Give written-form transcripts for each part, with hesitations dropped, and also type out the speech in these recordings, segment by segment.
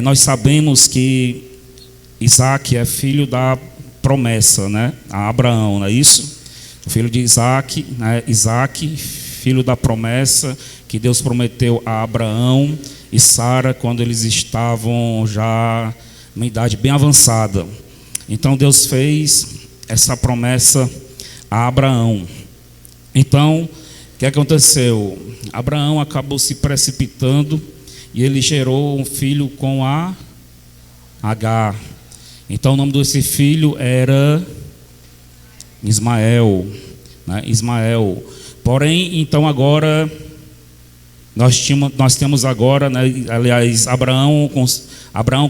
Nós sabemos que Isaac é filho da promessa, né? A Abraão, não é isso? Filho de Isaac, né? Isaac, filho da promessa que Deus prometeu a Abraão e Sara quando eles estavam já uma idade bem avançada. Então Deus fez essa promessa a Abraão. Então, o que aconteceu? Abraão acabou se precipitando e ele gerou um filho com a Agar. Então o nome desse filho era Ismael, né? Ismael. Porém, então agora nós temos agora, né? Aliás, Abraão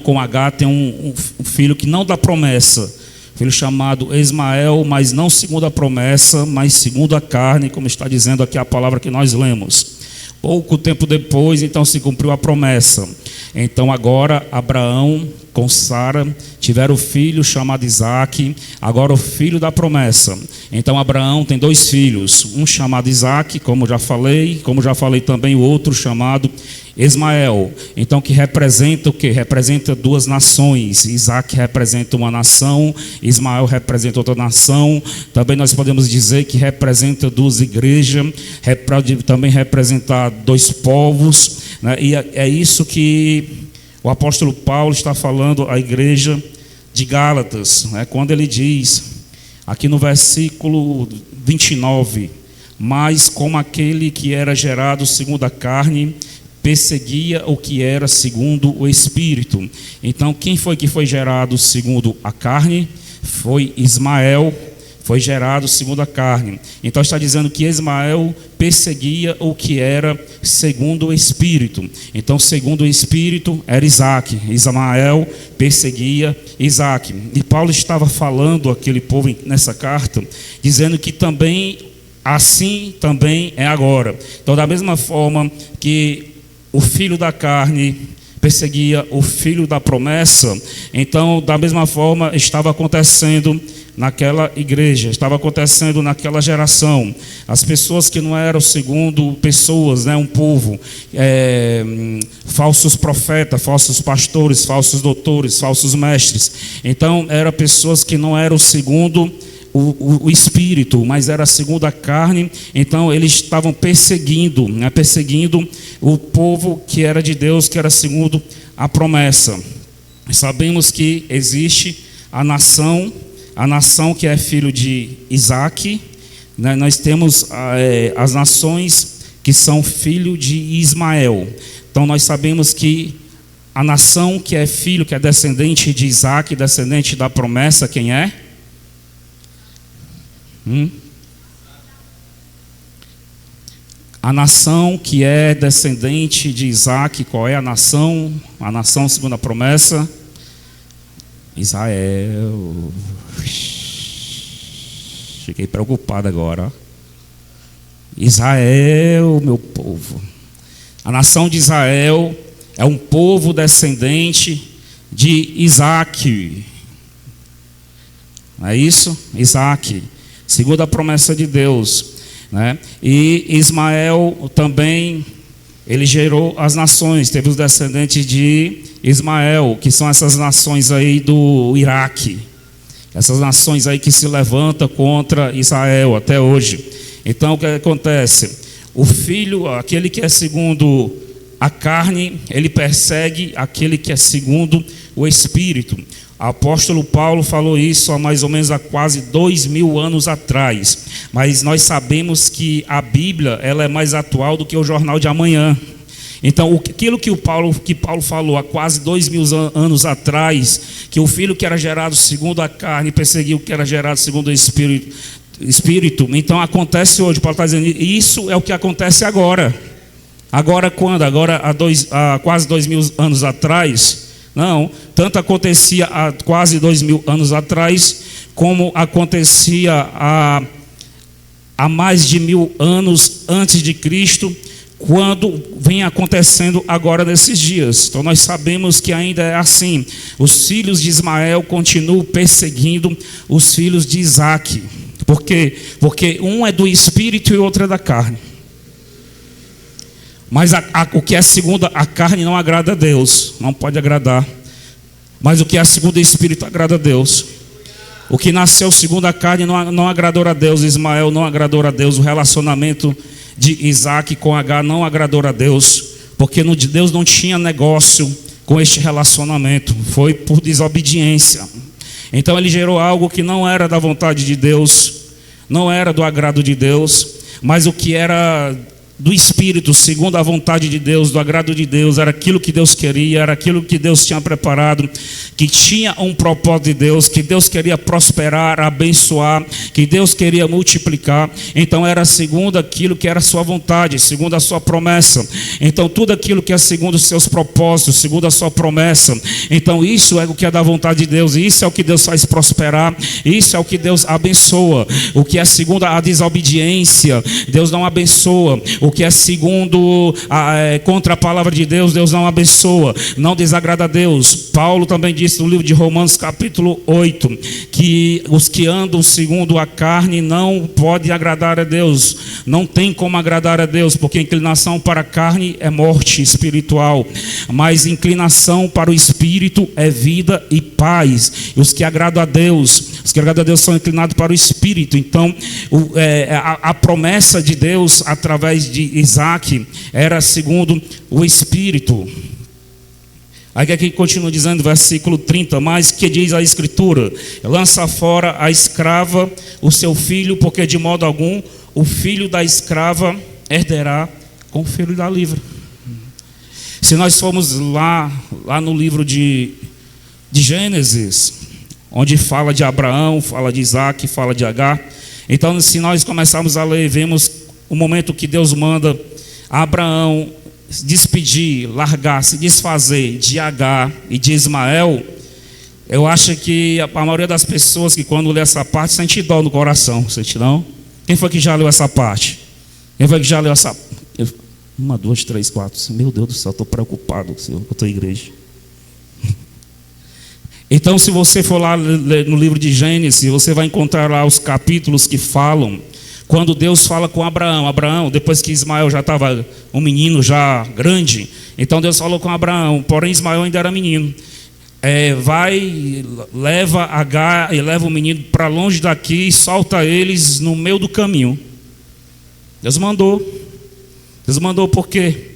com Agar tem um filho que não dá promessa, filho chamado Ismael, mas não segundo a promessa, mas segundo a carne, como está dizendo aqui a palavra que nós lemos. Pouco tempo depois, então, se cumpriu a promessa. Então agora Abraão com Sara tiveram o filho chamado Isaac, agora o filho da promessa. Então Abraão tem dois filhos, um chamado Isaac, como já falei também o outro chamado Ismael. Então que representa o quê? Representa duas nações. Isaac representa uma nação, Ismael representa outra nação. Também nós podemos dizer que representa duas igrejas, também representar dois povos, né? E é isso que o apóstolo Paulo está falando à igreja de Gálatas, né? Quando ele diz, aqui no versículo 29, mas como aquele que era gerado segundo a carne, perseguia o que era segundo o Espírito. Então, quem foi que foi gerado segundo a carne? Foi Ismael, foi gerado segundo a carne. Então está dizendo que Ismael perseguia o que era segundo o Espírito. Então, segundo o Espírito era Isaac. Ismael perseguia Isaac. E Paulo estava falando àquele povo nessa carta, dizendo que também, assim também é agora. Então, da mesma forma que o filho da carne perseguia o filho da promessa, então da mesma forma estava acontecendo naquela igreja, estava acontecendo naquela geração. As pessoas que não eram segundo pessoas, né, um povo, falsos profetas, falsos pastores, falsos doutores, falsos mestres. Então eram pessoas que não eram segundo o Espírito, mas era segundo a carne. Então eles estavam perseguindo, né, perseguindo o povo que era de Deus, que era segundo a promessa. Sabemos que existe a nação que é filho de Isaac, né? Nós temos as nações que são filho de Ismael. Então nós sabemos que a nação que é filho, que é descendente de Isaac, descendente da promessa, quem é? A nação que é descendente de Isaac, qual é a nação? A nação segundo a promessa? Israel. Fiquei preocupado agora. Israel, meu povo. A nação de Israel é um povo descendente de Isaac. Não é isso? Isaac, segundo a promessa de Deus, né? E Ismael também, ele gerou as nações, teve os descendentes de Ismael, que são essas nações aí do Iraque, essas nações aí que se levantam contra Israel até hoje. Então o que acontece? O filho, aquele que é segundo a carne, ele persegue aquele que é segundo o Espírito. O apóstolo Paulo falou isso há mais ou menos há quase 2000 anos atrás. Mas nós sabemos que a Bíblia, ela é mais atual do que o jornal de amanhã. Então, aquilo que Paulo falou há quase 2000 anos atrás, que o filho que era gerado segundo a carne perseguiu o que era gerado segundo o Espírito, então acontece hoje. Paulo está dizendo, isso é o que acontece agora. Agora quando? Agora há quase 2000 anos atrás? Não, tanto acontecia há quase 2000 anos atrás, como acontecia há mais de 1000 anos antes de Cristo, quando vem acontecendo agora nesses dias. Então nós sabemos que ainda é assim. Os filhos de Ismael continuam perseguindo os filhos de Isaac. Por quê? Porque um é do Espírito e outro é da carne. Mas o que é segundo a carne não agrada a Deus, não pode agradar. Mas o que é segundo o Espírito agrada a Deus. O que nasceu segundo a carne não agradou a Deus. Ismael não agradou a Deus. O relacionamento de Isaac com Agar não agradou a Deus, porque Deus não tinha negócio com este relacionamento. Foi por desobediência. Então ele gerou algo que não era da vontade de Deus, não era do agrado de Deus, mas o que era do Espírito, segundo a vontade de Deus, do agrado de Deus, era aquilo que Deus queria, era aquilo que Deus tinha preparado, que tinha um propósito de Deus, que Deus queria prosperar, abençoar, que Deus queria multiplicar. Então era segundo aquilo que era a sua vontade, segundo a sua promessa. Então tudo aquilo que é segundo os seus propósitos, segundo a sua promessa, então isso é o que é da vontade de Deus, e isso é o que Deus faz prosperar, isso é o que Deus abençoa. O que é segundo a desobediência, Deus não abençoa. O que é segundo contra a palavra de Deus, Deus não abençoa, não desagrada a Deus. Paulo também disse no livro de Romanos capítulo 8, que os que andam segundo a carne não podem agradar a Deus, não tem como agradar a Deus, porque a inclinação para a carne é morte espiritual, mas inclinação para o Espírito é vida e paz. E os que agradam a Deus, são inclinados para o Espírito. Então a promessa de Deus através de Isaac era segundo o Espírito. Aí aqui continua dizendo, versículo 30, mas que diz a Escritura: lança fora a escrava o seu filho, porque de modo algum o filho da escrava herderá com o filho da livre. Se nós formos lá no livro de Gênesis, onde fala de Abraão, fala de Isaac, fala de Agar, então se nós começarmos a ler, vemos o momento que Deus manda Abraão despedir, largar, se desfazer de Agar e de Ismael. Eu acho que a maioria das pessoas que quando lê essa parte sente dó no coração, sente não? Quem foi que já leu essa parte? Quem foi que já leu essa? 1, 2, 3, 4. Meu Deus do céu, estou preocupado com a tua igreja. Então, se você for lá no livro de Gênesis, você vai encontrar lá os capítulos que falam quando Deus fala com Abraão, depois que Ismael já estava um menino já grande, então Deus falou com Abraão, porém Ismael ainda era menino. Leva Agar e leva o menino para longe daqui e solta eles no meio do caminho. Deus mandou por quê?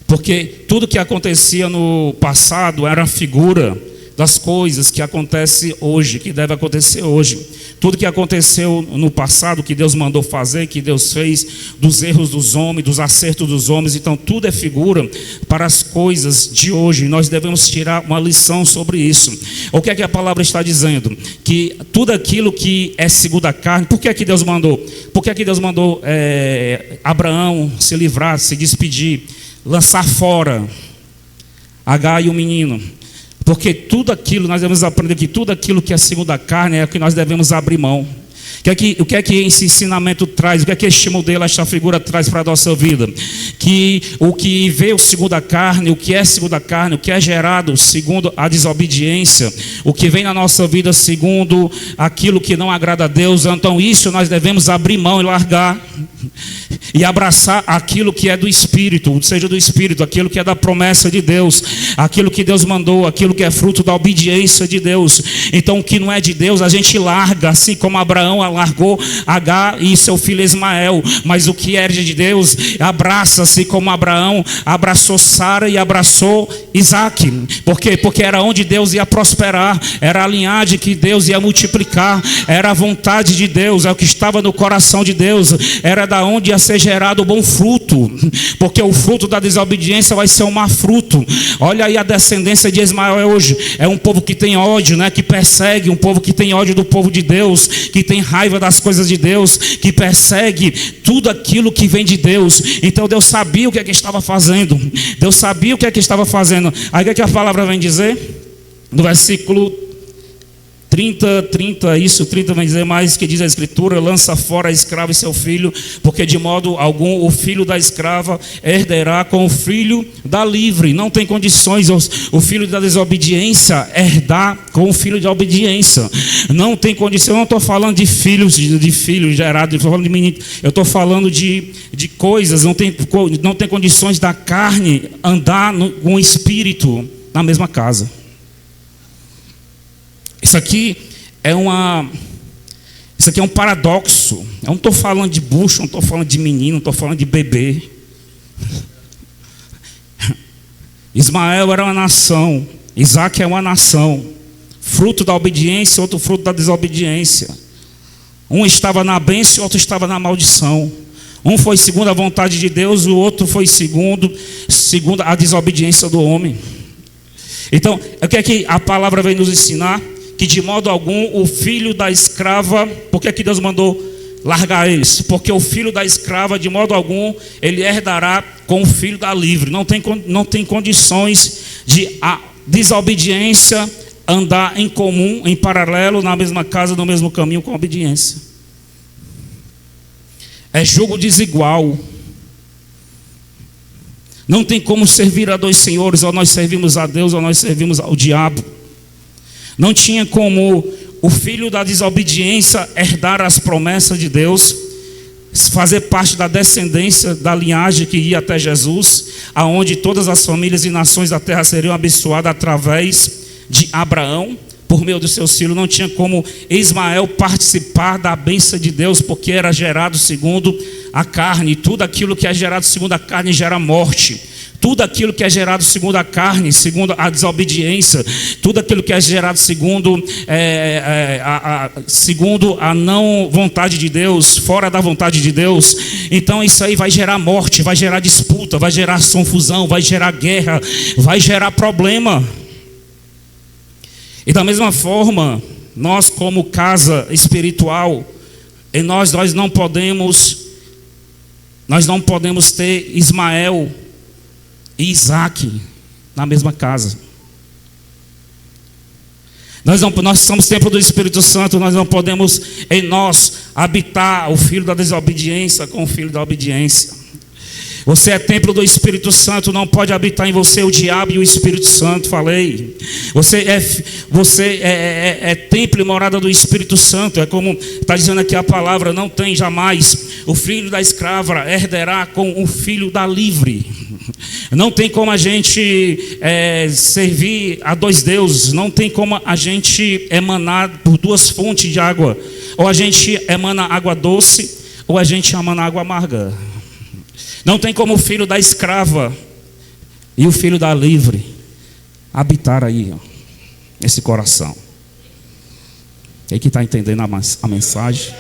Porque tudo que acontecia no passado era figura das coisas que acontecem hoje, que deve acontecer hoje. Tudo que aconteceu no passado, que Deus mandou fazer, que Deus fez, dos erros dos homens, dos acertos dos homens, então tudo é figura para as coisas de hoje. Nós devemos tirar uma lição sobre isso. O que é que a palavra está dizendo? Que tudo aquilo que é segundo a carne, por que é que Deus mandou? Por que é que Deus mandou Abraão se livrar, se despedir, lançar fora Agar e o menino? Porque tudo aquilo, nós devemos aprender que tudo aquilo que é segundo a carne é o que nós devemos abrir mão. O que é que esse ensinamento traz? O que é que este modelo, esta figura traz para a nossa vida? Que o que veio segundo a carne, o que é segundo a carne, o que é gerado segundo a desobediência, o que vem na nossa vida segundo aquilo que não agrada a Deus, então isso nós devemos abrir mão e largar. E abraçar aquilo que é do Espírito, seja do Espírito, aquilo que é da promessa de Deus, aquilo que Deus mandou, aquilo que é fruto da obediência de Deus. Então o que não é de Deus a gente larga, assim como Abraão largou Agar e seu filho Ismael. Mas o que é de Deus abraça, assim como Abraão abraçou Sara e abraçou Isaac. Por quê? Porque era onde Deus ia prosperar, era a linhagem que Deus ia multiplicar, era a vontade de Deus, é o que estava no coração de Deus, era da onde ia ser gerado o bom fruto, porque o fruto da desobediência vai ser um má fruto. Olha aí a descendência de Ismael hoje, é um povo que tem ódio, que persegue, um povo que tem ódio do povo de Deus, que tem raiva das coisas de Deus, que persegue tudo aquilo que vem de Deus. Então Deus sabia o que é que estava fazendo, Deus sabia o que é que estava fazendo. Aí o que é que a palavra vem dizer? No versículo 30 vai dizer mais, que diz a Escritura: lança fora a escrava e seu filho, porque de modo algum o filho da escrava herdará com o filho da livre. Não tem condições o filho da desobediência herdar com o filho da obediência. Não tem condição. Eu não estou falando de filhos gerados, eu estou falando de menino, eu estou falando de coisas. Não tem condições da carne andar com o espírito na mesma casa. Isso aqui é um paradoxo. Eu não estou falando de bucho, não estou falando de menino, não estou falando de bebê. Ismael era uma nação, Isaac é uma nação, fruto da obediência, outro fruto da desobediência. Um estava na bênção, outro estava na maldição. Um foi segundo a vontade de Deus, o outro foi segundo a desobediência do homem. Então, o que é que a palavra vem nos ensinar? Que de modo algum o filho da escrava, por que Deus mandou largar eles? Porque o filho da escrava, de modo algum, ele herdará com o filho da livre. Não tem condições de a desobediência andar em comum, em paralelo, na mesma casa, no mesmo caminho com a obediência. É jogo desigual. Não tem como servir a dois senhores: ou nós servimos a Deus ou nós servimos ao diabo. Não tinha como o filho da desobediência herdar as promessas de Deus, fazer parte da descendência da linhagem que ia até Jesus, aonde todas as famílias e nações da terra seriam abençoadas através de Abraão, por meio dos seus filhos. Não tinha como Ismael participar da bênção de Deus, porque era gerado segundo a carne. E tudo aquilo que é gerado segundo a carne gera morte. Tudo aquilo que é gerado segundo a carne, segundo a desobediência, tudo aquilo que é gerado segundo a não vontade de Deus, fora da vontade de Deus, então isso aí vai gerar morte, vai gerar disputa, vai gerar confusão, vai gerar guerra, vai gerar problema. E da mesma forma, nós como casa espiritual, nós não podemos ter Ismael e Isaac na mesma casa. Nós somos templo do Espírito Santo. Nós não podemos em nós habitar o filho da desobediência com o filho da obediência. Você é templo do Espírito Santo, não pode habitar em você o diabo e o Espírito Santo. Falei. Você é templo e morada do Espírito Santo. É como está dizendo aqui a palavra: não tem jamais o filho da escrava herdará com o filho da livre. Não tem como a gente servir a dois deuses. Não tem como a gente emanar por duas fontes de água. Ou a gente emana água doce, ou a gente emana água amarga. Não tem como o filho da escrava e o filho da livre habitar aí, ó, esse coração. Quem que está entendendo a mensagem?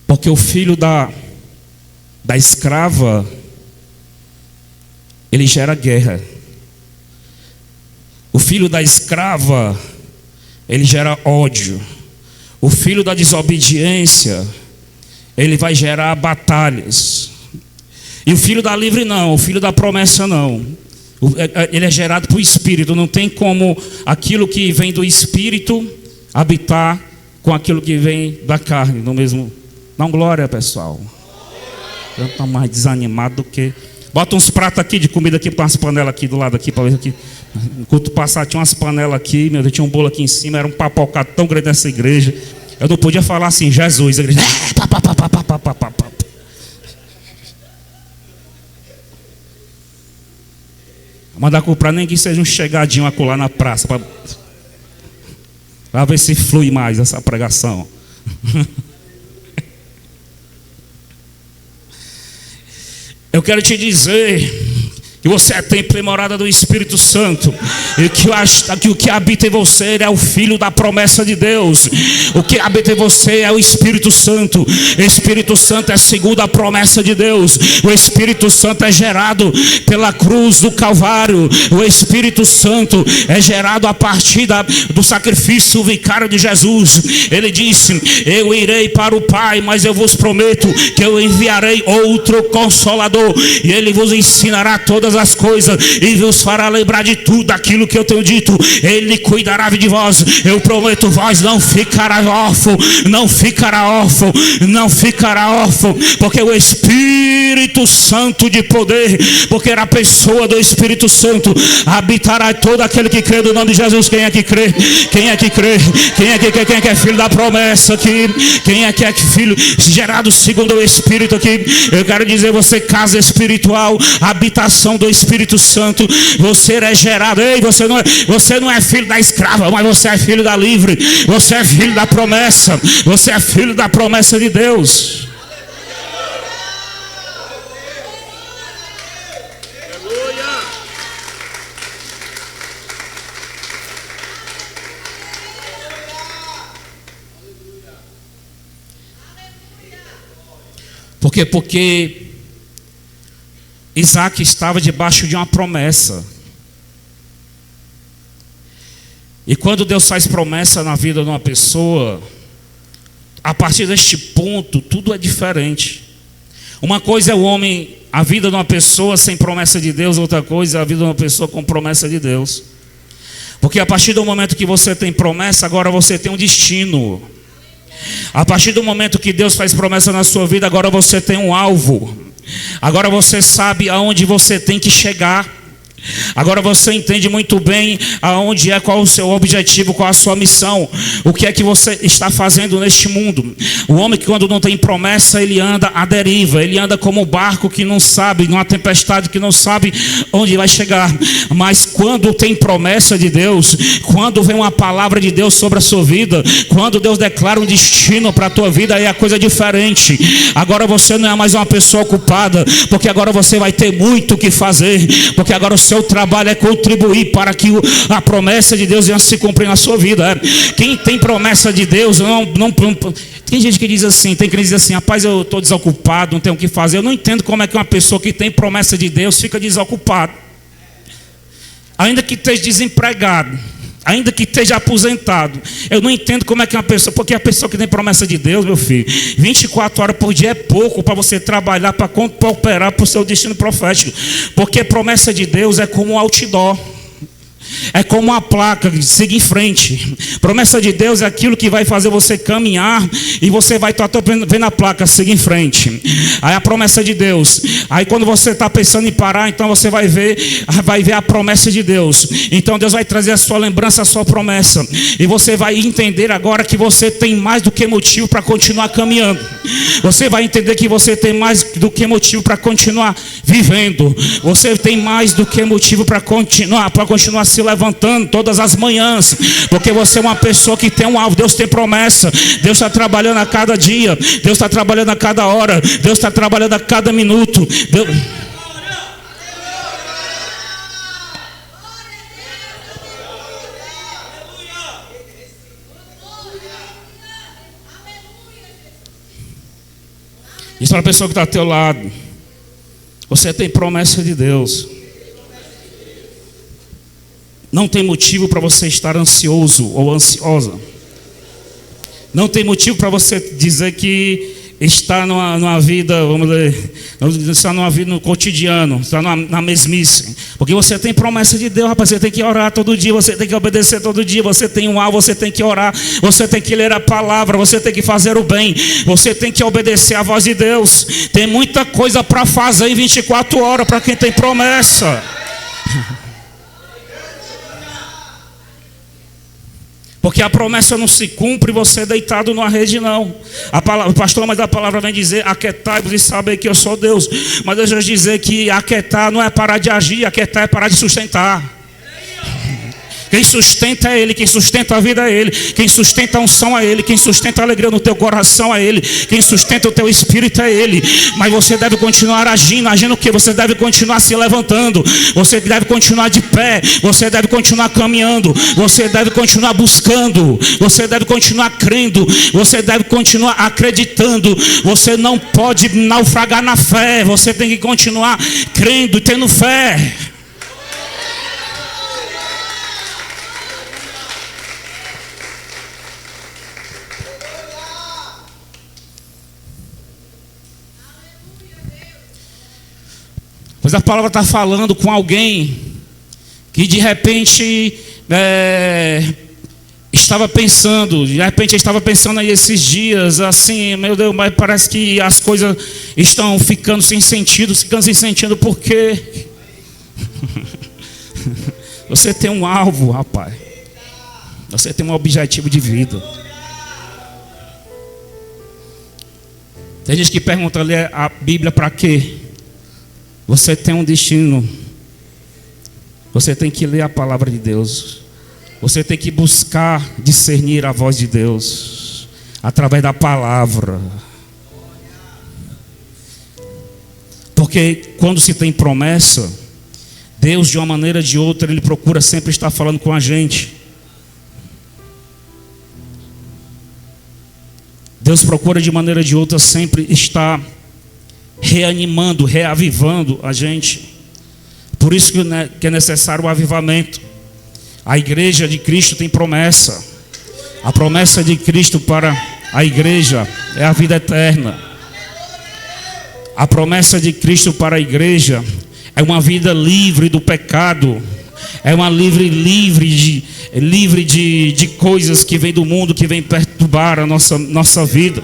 Porque o filho da escrava, ele gera guerra. O filho da escrava, ele gera ódio. O filho da desobediência, ele vai gerar batalhas. E o filho da livre não, o filho da promessa não. Ele é gerado por espírito. Não tem como aquilo que vem do espírito habitar com aquilo que vem da carne no mesmo. Dá glória, pessoal. Eu estou mais desanimado do que. Bota uns pratos aqui de comida aqui, umas panelas aqui do lado aqui para ver aqui. Enquanto passar, tinha umas panelas aqui, meu Deus, tinha um bolo aqui em cima, era um papocado tão grande nessa igreja. Eu não podia falar assim, Jesus, a igreja. Mandar comprar nem que seja um chegadinho acolá na praça para ver se flui mais essa pregação. Eu quero te dizer que você é templo e morada do Espírito Santo, e que o que habita em você é o Filho da promessa de Deus. O que habita em você é o Espírito Santo. O Espírito Santo é segundo a promessa de Deus. O Espírito Santo é gerado pela cruz do Calvário. O Espírito Santo é gerado a partir do sacrifício vicário de Jesus. Ele disse: eu irei para o Pai, mas eu vos prometo que eu enviarei outro Consolador, e ele vos ensinará todas as coisas e vos fará lembrar de tudo aquilo que eu tenho dito. Ele cuidará de vós. Eu prometo, vós não ficará órfão, não ficará órfão, não ficará órfão, porque o Espírito Santo de poder, porque a pessoa do Espírito Santo habitará todo aquele que crê no nome de Jesus. Quem é que crê? Quem é que crê? Quem é que é filho da promessa aqui? Quem é que é filho gerado segundo o Espírito aqui? Eu quero dizer, você casa espiritual, habitação do Espírito Santo, você é gerado. Ei, você não é filho da escrava, mas você é filho da livre. Você é filho da promessa. Você é filho da promessa de Deus. Por quê? Porque Isaac estava debaixo de uma promessa. E quando Deus faz promessa na vida de uma pessoa, a partir deste ponto, tudo é diferente. Uma coisa é o homem, a vida de uma pessoa sem promessa de Deus, outra coisa é a vida de uma pessoa com promessa de Deus. Porque a partir do momento que você tem promessa, agora você tem um destino. A partir do momento que Deus faz promessa na sua vida, agora você tem um alvo. Agora você sabe aonde você tem que chegar. Agora você entende muito bem aonde é, qual o seu objetivo, qual a sua missão, o que é que você está fazendo neste mundo. O homem que quando não tem promessa, ele anda à deriva, ele anda como um barco que não sabe, numa tempestade que não sabe onde vai chegar. Mas quando tem promessa de Deus, quando vem uma palavra de Deus sobre a sua vida, quando Deus declara um destino para a tua vida, aí a coisa é diferente. Agora você não é mais uma pessoa ocupada, porque agora você vai ter muito o que fazer, porque agora o seu trabalho é contribuir para que a promessa de Deus venha se cumprir na sua vida. Quem tem promessa de Deus não tem gente que diz assim, tem que dizer assim: rapaz, eu estou desocupado, não tenho o que fazer. Eu não entendo como é que uma pessoa que tem promessa de Deus fica desocupada, ainda que esteja desempregado, ainda que esteja aposentado. Eu não entendo como é que uma pessoa, porque a pessoa que tem promessa de Deus, meu filho, 24 horas por dia é pouco para você trabalhar, para cooperar para o seu destino profético. Porque promessa de Deus é como um outdoor, é como uma placa, siga em frente. Promessa de Deus é aquilo que vai fazer você caminhar e você vai estar vendo a placa, siga em frente. Aí a promessa de Deus. Aí quando você está pensando em parar, então você vai ver a promessa de Deus. Então Deus vai trazer a sua lembrança, a sua promessa. E você vai entender agora que você tem mais do que motivo para continuar caminhando. Você vai entender que você tem mais do que motivo para continuar vivendo. Você tem mais do que motivo para continuar se levantando todas as manhãs, porque você é uma pessoa que tem um alvo. Deus tem promessa. Deus está trabalhando a cada dia, Deus está trabalhando a cada hora, Deus está trabalhando a cada minuto. Diz para a pessoa que está ao teu lado: você tem promessa de Deus. Não tem motivo para você estar ansioso ou ansiosa. Não tem motivo para você dizer que está numa vida, vamos dizer, está numa vida no cotidiano, está na mesmice. Porque você tem promessa de Deus, rapaz. Você tem que orar todo dia, você tem que obedecer todo dia, você tem um alvo, você tem que orar, você tem que ler a palavra, você tem que fazer o bem, você tem que obedecer a voz de Deus. Tem muita coisa para fazer em 24 horas para quem tem promessa. Porque a promessa não se cumpre você deitado numa rede, não. O pastor, mas a palavra vem dizer: aquietai-vos e sabei que eu sou Deus. Mas Deus vai dizer que aquietar não é parar de agir, aquietar é parar de sustentar. Quem sustenta é Ele, quem sustenta a vida é Ele, quem sustenta a unção é Ele, quem sustenta a alegria no teu coração é Ele, quem sustenta o teu espírito é Ele. Mas você deve continuar agindo o que? Você deve continuar se levantando, você deve continuar de pé, você deve continuar caminhando, você deve continuar buscando, você deve continuar crendo, você deve continuar acreditando. Você não pode naufragar na fé, você tem que continuar crendo e tendo fé. Pois a palavra está falando com alguém que de repente estava pensando aí esses dias, assim, meu Deus, mas parece que as coisas estão ficando sem sentido, por quê? Você tem um alvo, rapaz. Você tem um objetivo de vida. Tem gente que pergunta, ler a Bíblia para quê? Você tem um destino. Você tem que ler a palavra de Deus. Você tem que buscar discernir a voz de Deus através da palavra. Porque quando se tem promessa, Deus, de uma maneira ou de outra, Ele procura sempre estar falando com a gente. Deus procura de maneira ou de outra sempre estar reanimando, reavivando a gente. Por isso que é necessário o avivamento. A igreja de Cristo tem promessa. A promessa de Cristo para a igreja é a vida eterna. A promessa de Cristo para a igreja é uma vida livre do pecado. É uma livre de coisas que vêm do mundo, que vêm perturbar a nossa vida.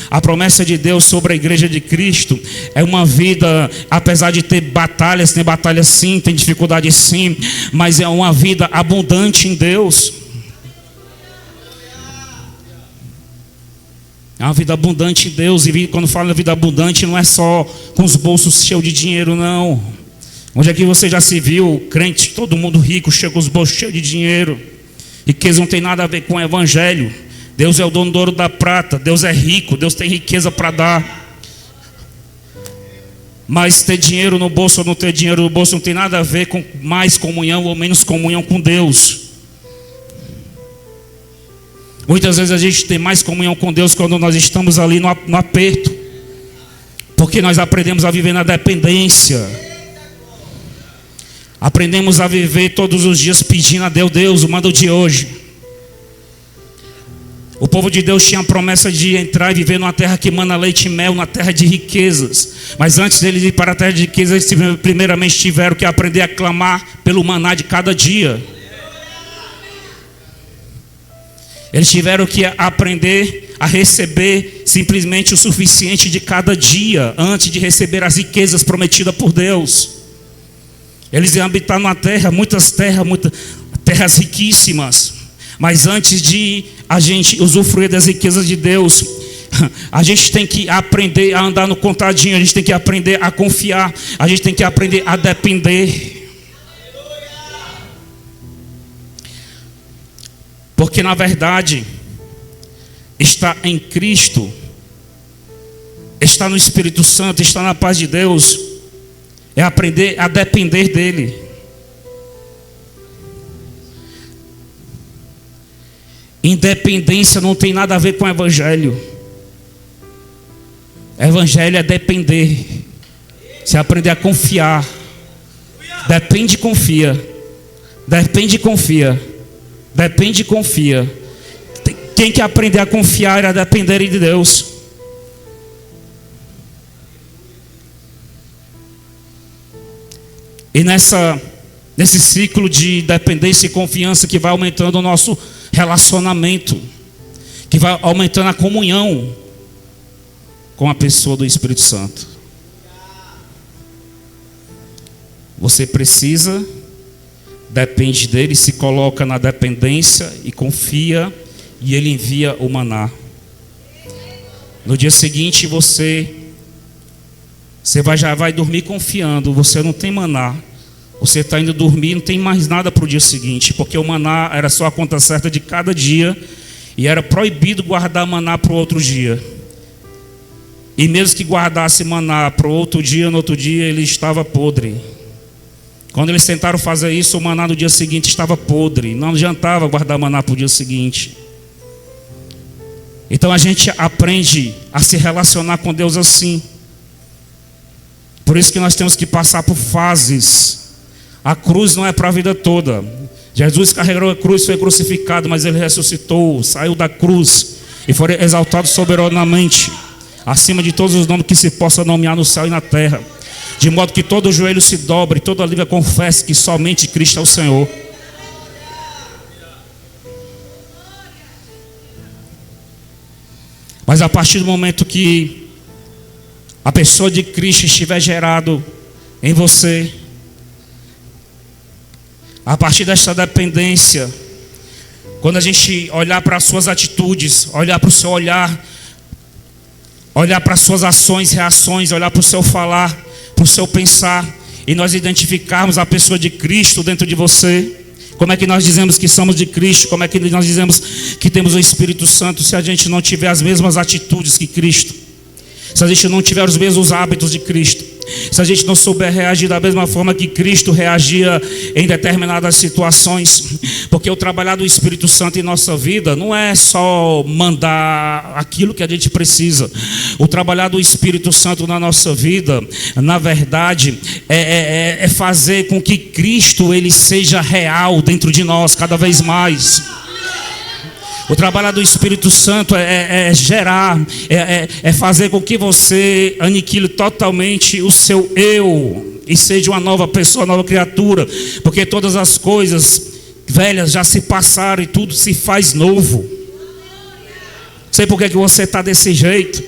A promessa de Deus sobre a igreja de Cristo é uma vida, apesar de ter batalhas, tem batalhas sim, tem dificuldade sim, mas é uma vida abundante em Deus. É uma vida abundante em Deus. E quando fala vida abundante, não é só com os bolsos cheios de dinheiro, não. Onde é que você já se viu, crente, todo mundo rico, chega com os bolsos cheios de dinheiro? Riqueza não tem nada a ver com o evangelho. Deus é o dono do ouro da prata. Deus é rico, Deus tem riqueza para dar. Mas ter dinheiro no bolso ou não ter dinheiro no bolso não tem nada a ver com mais comunhão ou menos comunhão com Deus. Muitas vezes a gente tem mais comunhão com Deus quando nós estamos ali no aperto, porque nós aprendemos a viver na dependência. Aprendemos a viver todos os dias pedindo a Deus: Deus, manda o de hoje. O povo de Deus tinha a promessa de entrar e viver numa terra que mana leite e mel, na terra de riquezas. Mas antes deles ir para a terra de riquezas, eles primeiramente tiveram que aprender a clamar pelo maná de cada dia. Eles tiveram que aprender a receber simplesmente o suficiente de cada dia, antes de receber as riquezas prometidas por Deus. Eles iam habitar numa terra, muitas terras riquíssimas. Mas antes de a gente usufruir das riquezas de Deus, a gente tem que aprender a andar no contadinho. A gente tem que aprender a confiar. A gente tem que aprender a depender. Porque na verdade, estar em Cristo, estar no Espírito Santo, estar na paz de Deus, é aprender a depender dele. Independência não tem nada a ver com o evangelho. Evangelho é depender. Você aprender a confiar. Depende e confia. Depende e confia. Depende e confia. Tem que aprender a confiar e a depender de Deus. E nesse ciclo de dependência e confiança que vai aumentando o nosso relacionamento, que vai aumentando a comunhão com a pessoa do Espírito Santo. Você precisa, depende dele, se coloca na dependência e confia, e ele envia o maná. No dia seguinte você já vai dormir confiando. Você não tem maná. Você está indo dormir, não tem mais nada para o dia seguinte, porque o maná era só a conta certa de cada dia, e era proibido guardar maná para o outro dia. E mesmo que guardasse maná para o outro dia, no outro dia ele estava podre. Quando eles tentaram fazer isso, o maná no dia seguinte estava podre. Não adiantava guardar maná para o dia seguinte. Então a gente aprende a se relacionar com Deus assim. Por isso que nós temos que passar por fases. A cruz não é para a vida toda. Jesus carregou a cruz, foi crucificado, mas ele ressuscitou, saiu da cruz e foi exaltado soberanamente, acima de todos os nomes que se possa nomear no céu e na terra. de modo que todo joelho se dobre, toda língua confesse que somente Cristo é o Senhor. Mas a partir do momento que a pessoa de Cristo estiver gerado em você, a partir desta dependência, quando a gente olhar para as suas atitudes, olhar para o seu olhar, olhar para as suas ações, reações, olhar para o seu falar, para o seu pensar, e nós identificarmos a pessoa de Cristo dentro de você, como é que nós dizemos que somos de Cristo? Como é que nós dizemos que temos o Espírito Santo se a gente não tiver as mesmas atitudes que Cristo? Se a gente não tiver os mesmos hábitos de Cristo? Se a gente não souber reagir da mesma forma que Cristo reagia em determinadas situações? Porque o trabalhar do Espírito Santo em nossa vida não é só mandar aquilo que a gente precisa. O trabalhar do Espírito Santo na nossa vida, na verdade, é fazer com que Cristo ele seja real dentro de nós cada vez mais. O trabalho do Espírito Santo é gerar, é fazer com que você aniquile totalmente o seu eu e seja uma nova pessoa, nova criatura, porque todas as coisas velhas já se passaram e tudo se faz novo. Não sei por que você está desse jeito.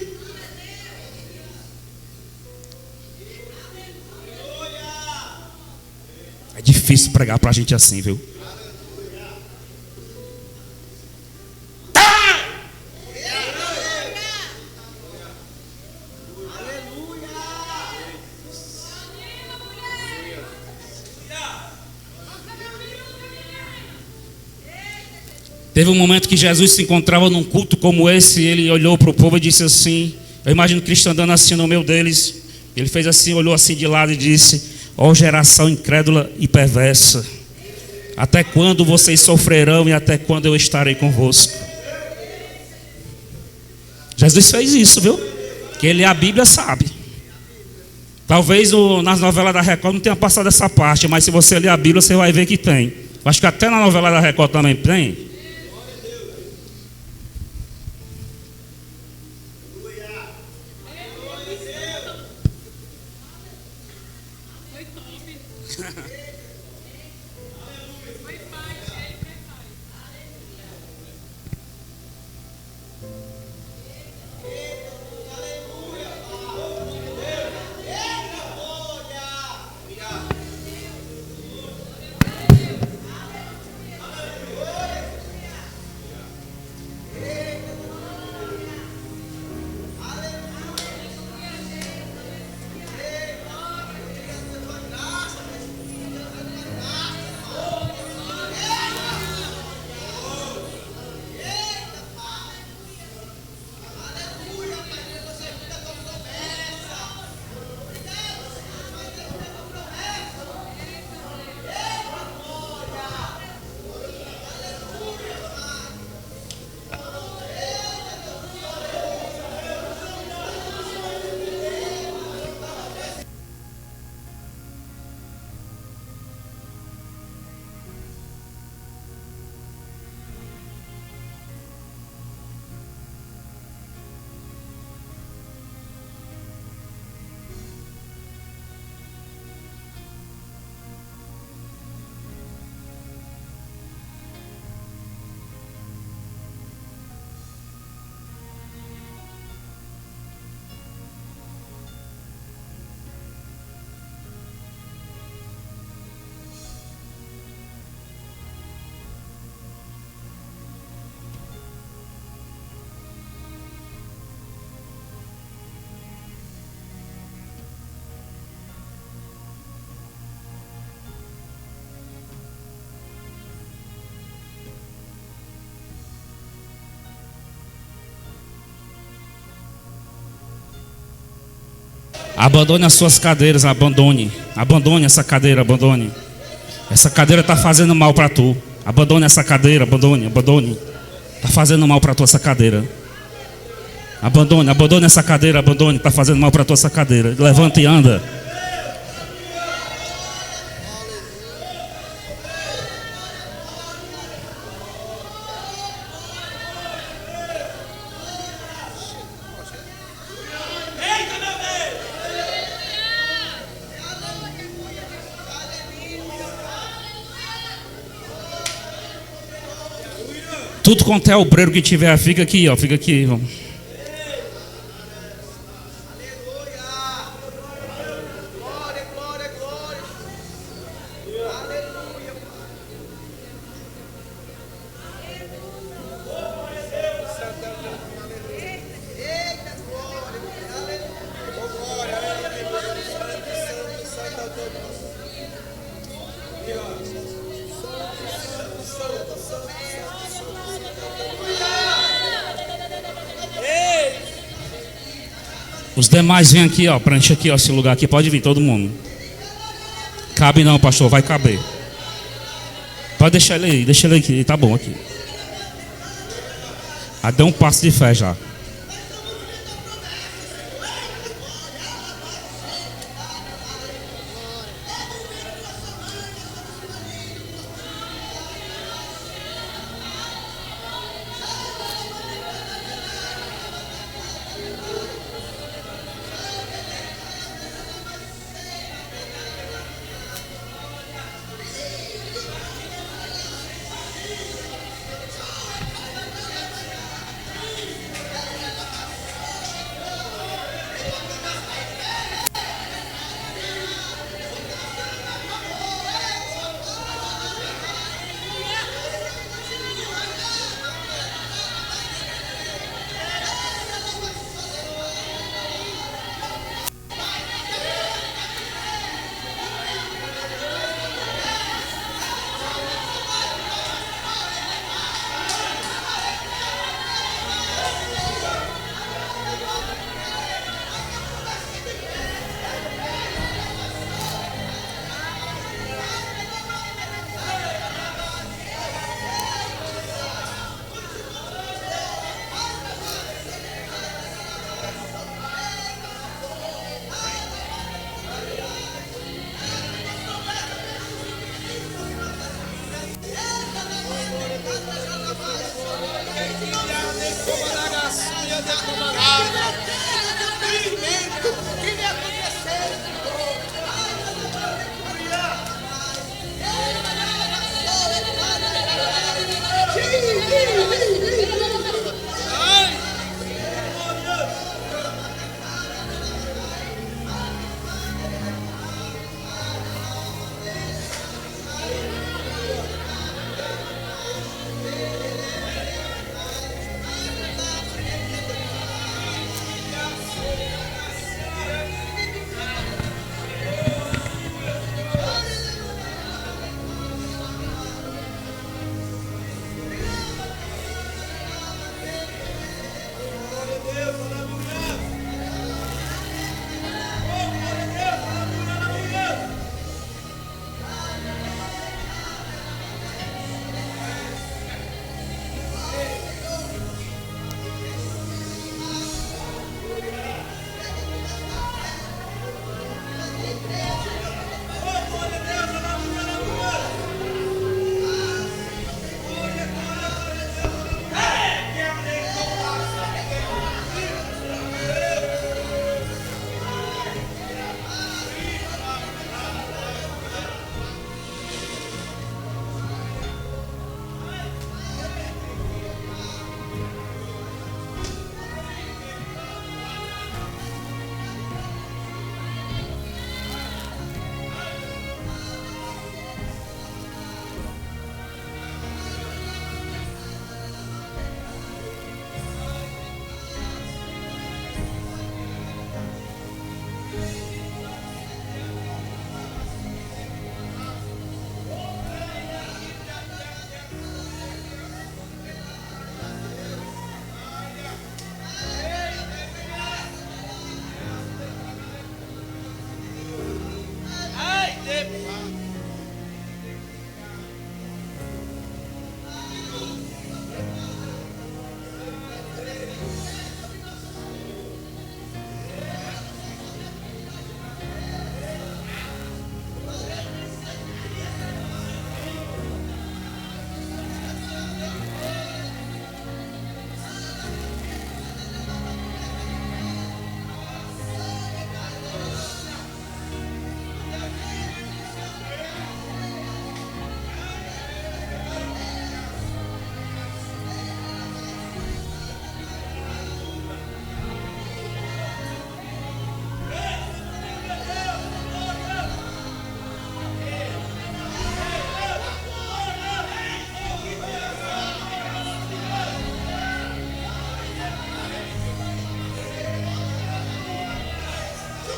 É difícil pregar para a gente assim, viu? Teve um momento que Jesus se encontrava num culto como esse, e ele olhou para o povo e disse assim, eu imagino Cristo andando assim no meio deles, ele fez assim, olhou assim de lado e disse, ó geração incrédula e perversa, até quando vocês sofrerão e até quando eu estarei convosco? Jesus fez isso, viu? Quem lê a Bíblia sabe. Talvez nas novelas da Record não tenha passado essa parte, mas se você ler a Bíblia você vai ver que tem. Acho que até na novela da Record também tem. Abandone as suas cadeiras, abandone essa cadeira, abandone. Essa cadeira está fazendo mal para tu. Abandone essa cadeira, abandone. Está fazendo mal para tu essa cadeira. Abandone essa cadeira, abandone. Está fazendo mal para tu essa cadeira. Levanta e anda. Tudo quanto é obreiro que tiver, fica aqui, ó. Fica aqui, irmão. Os demais vêm aqui, ó, preenche aqui, ó, esse lugar aqui, pode vir todo mundo. Cabe não, pastor, vai caber. Pode deixar ele aqui, tá bom aqui. Ah, dê um passo de fé já.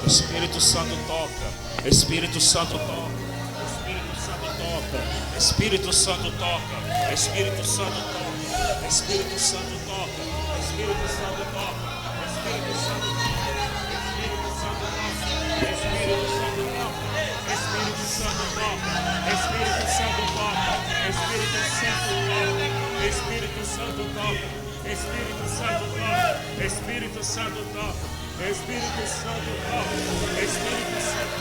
Espírito Santo toca. Espírito Santo toca. Espírito Santo toca. Espírito Santo toca. Espírito Santo toca. Espírito Santo toca. Espírito Santo toca. Espírito Santo toca. Espírito Santo toca. Espírito Santo toca. Espírito Santo toca. Espírito Santo toca. Espírito Santo toca. Espírito Santo toca. Espírito Santo toca. Espírito Santo.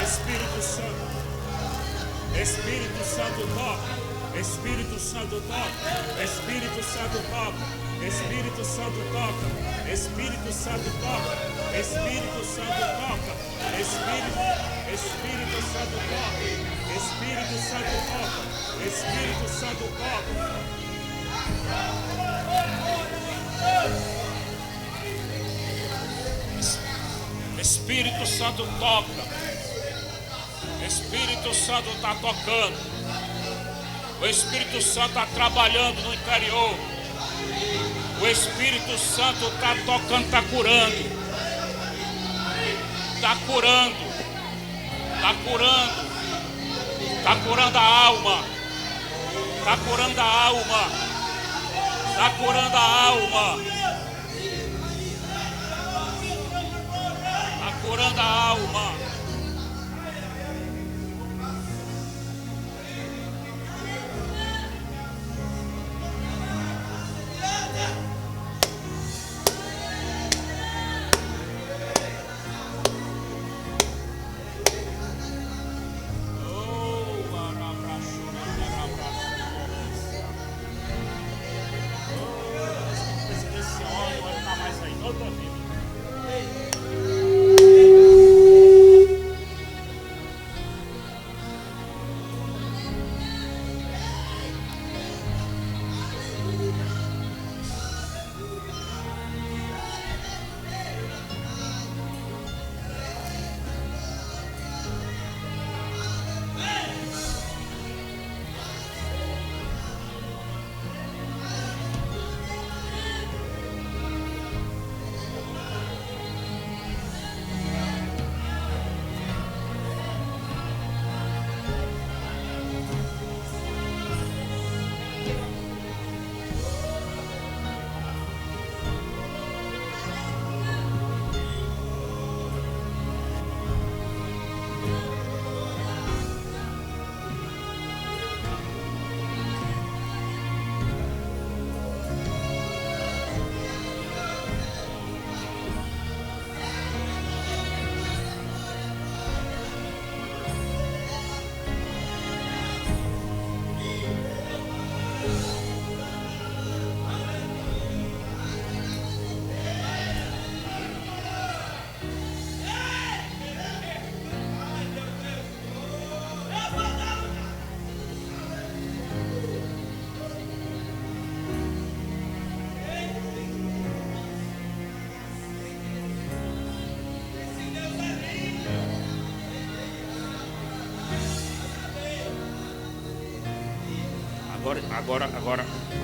Espírito Santo. Espírito Santo toca. Espírito Santo toca. Espírito Santo toca. Espírito Santo toca. Espírito Santo toca. Espírito Santo toca. Espírito Santo toca. Espírito Santo toca. Espírito Santo toca. Espírito Santo toca. Espírito Santo está tocando. O Espírito Santo está trabalhando no interior. O Espírito Santo está tocando, está curando. Está curando. Está curando. Está curando a alma. Está curando a alma. Está curando a alma. Está curando a alma.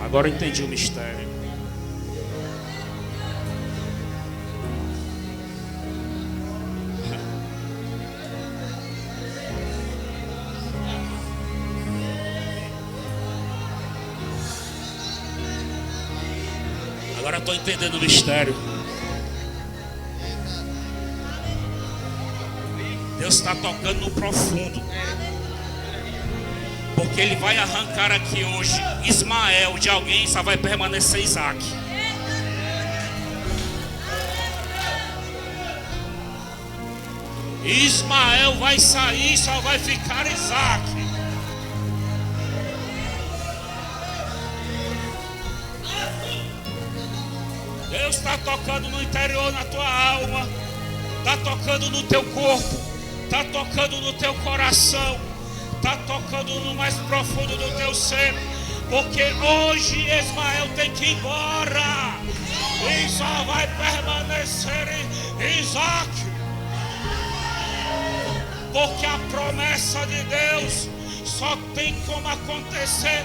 Agora entendi o mistério. Agora estou entendendo o mistério. Deus está tocando no profundo. Porque Ele vai arrancar aqui hoje Ismael de alguém, só vai permanecer Isaac. Ismael vai sair, só vai ficar Isaac. Deus está tocando no interior, na tua alma, está tocando no teu corpo, está tocando no teu coração, está tocando no mais profundo do teu ser, porque hoje Ismael tem que ir embora e só vai permanecer Isaac, porque a promessa de Deus só tem como acontecer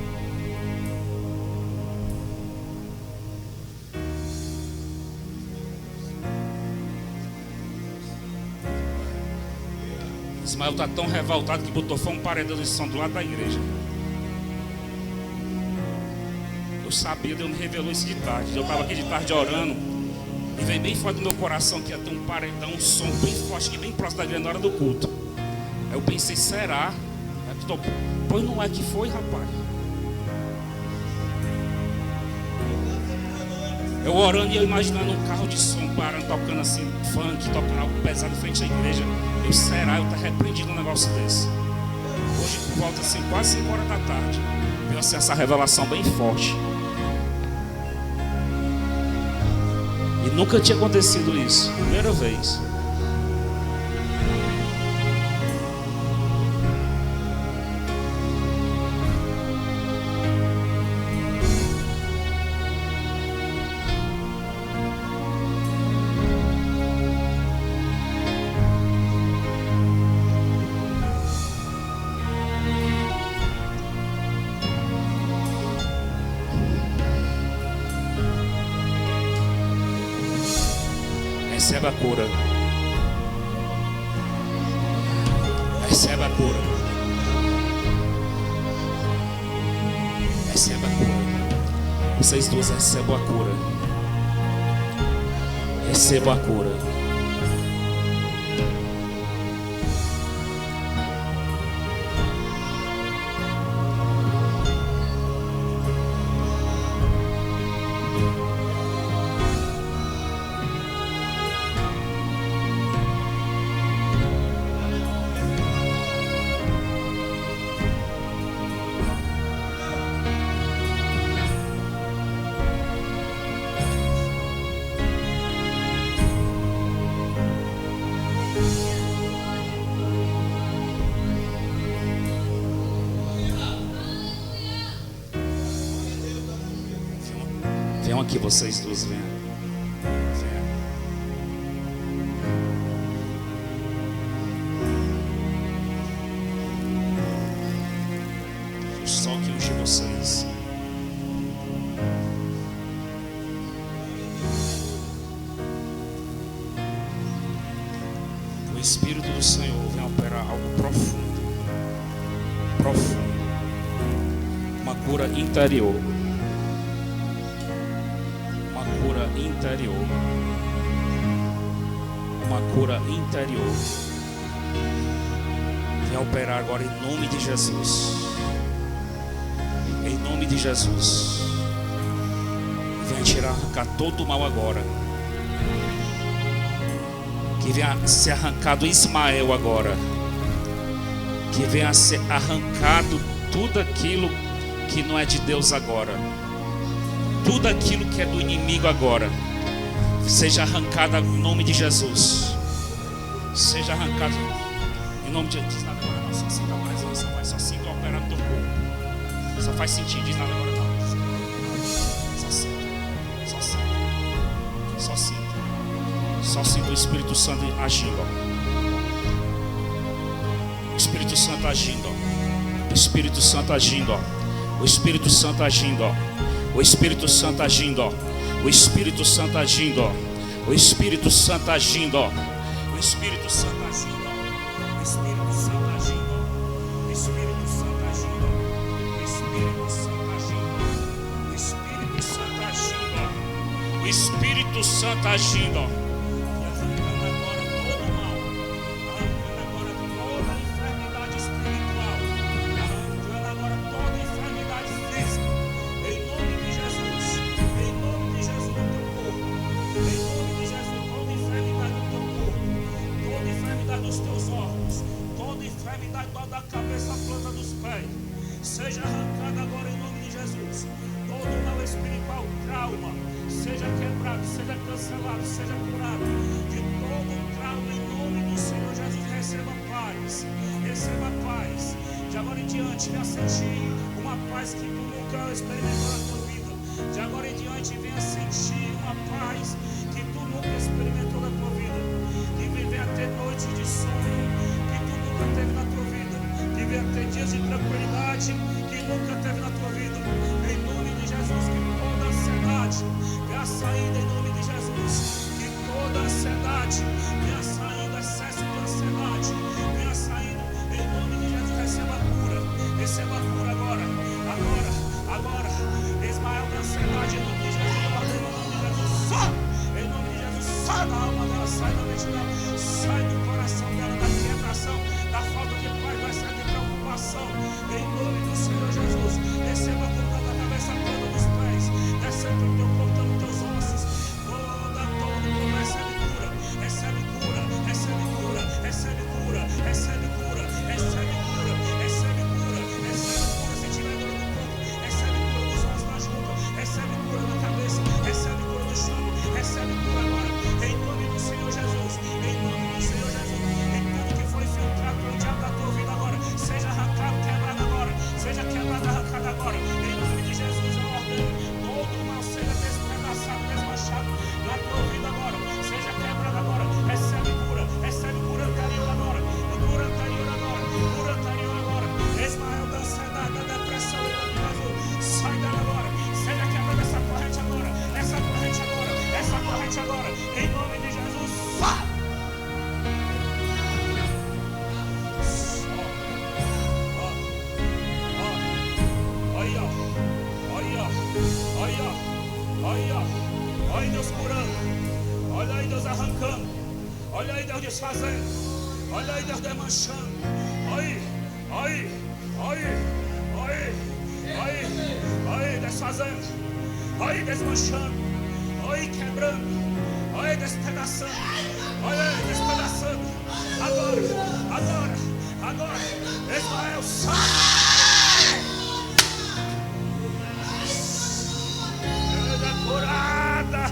Ismael está tão revoltado que botou um paredão de som do lado da igreja. Eu sabia, Deus me revelou isso de tarde. Eu estava aqui de tarde orando e veio bem forte no meu coração que ia ter um paredão, um som bem forte, que bem próximo da igreja na hora do culto. Aí eu pensei, será? Pois não é que foi, rapaz. Eu orando e eu imaginando um carro de som parando, tocando assim, funk, tocando algo pesado em frente à igreja. Eu, será? Eu estou repreendido um negócio desse. Hoje, por volta assim, quase 5 horas da tarde, veio assim, essa revelação bem forte. E nunca tinha acontecido isso. Primeira vez. Receba a cura. Receba a cura. Receba a cura. Vocês duas recebam a cura. Recebam a cura. Venham aqui, vocês duas, venham. Só que unge vocês. O Espírito do Senhor vem operar algo profundo. Profundo. Uma cura interior. Interior, uma cura interior. Vem operar agora em nome de Jesus. Em nome de Jesus. Venha tirar, arrancar todo o mal agora. Que venha ser arrancado Ismael agora. Que venha ser arrancado tudo aquilo que não é de Deus agora. Tudo aquilo que é do inimigo agora seja arrancado em nome de Jesus. Seja arrancado em nome de Jesus. Diz nada agora não, só sinta agora, só vai só sinta operar no teu corpo. Só faz sentido, diz nada agora não. Só sinta, só sinta, só sinta. Só sinta o Espírito Santo agindo. O Espírito Santo agindo. O Espírito Santo agindo. O Espírito Santo agindo. O Espírito Santo agindo, o Espírito Santo agindo, o Espírito Santo agindo, o Espírito Santo agindo, o Espírito Santo agindo, o Espírito Santo agindo, o Espírito Santo agindo, o Espírito Santo agindo, o Espírito Santo agindo. Seja arrancado agora em nome de Jesus. Todo mal espiritual, trauma, seja quebrado, seja cancelado, seja curado. De todo trauma em nome do Senhor Jesus, receba paz. Receba paz. De agora em diante, venha sentir uma paz que tu nunca experimentou na tua vida. De agora em diante, venha sentir uma paz que tu nunca experimentou na tua vida. Que venha ter noites de sono que tu nunca teve na tua vida. Que venha ter dias de tranquilidade que nunca teve na tua vida. Em nome de Jesus, que toda ansiedade venha saindo em nome de Jesus. Que toda ansiedade venha saindo, excesso de ansiedade venha saindo. da alma dela, sai da mente dela, sai do coração dela, da inquietação, da falta de paz, vai sair de preocupação. Em nome do Senhor Jesus, receba a cura da cabeça toda dos pés, descendo o teu corpo, nos teus ossos, toda, recebe cura, recebe cura, recebe cura, recebe cura, recebe cura, recebe cura, recebe cura, recebe cura, se tiver dor no corpo, recebe cura nos ossos da junta, recebe cura na cabeça, recebe cura no estômago, recebe cura agora, em nome do Senhor Jesus, em nome do Senhor Jesus, em tudo que foi filtrado pelo diabo da tua vida agora, seja arrancado, quebrado agora, seja quebrado, arrancado agora, em nome de Jesus eu ordeno, todo o mal seja despedaçado, desmanchado na tua vida agora, seja quebrado agora, recebe cura anterior agora, cura anterior agora, cura anterior agora, Ismael da ansiedade, da depressão, sai dela agora, seja quebrada essa corrente agora, essa corrente agora, essa corrente agora, em nome de Jesus, sai! Olha aí Deus curando, olha aí Deus arrancando, olha aí Deus desfazendo, olha aí Deus desmanchando, aí desfazendo, aí desmanchando, aí quebrando, aí despedaçando, aí despedaçando, agora, Israel sai! Curada,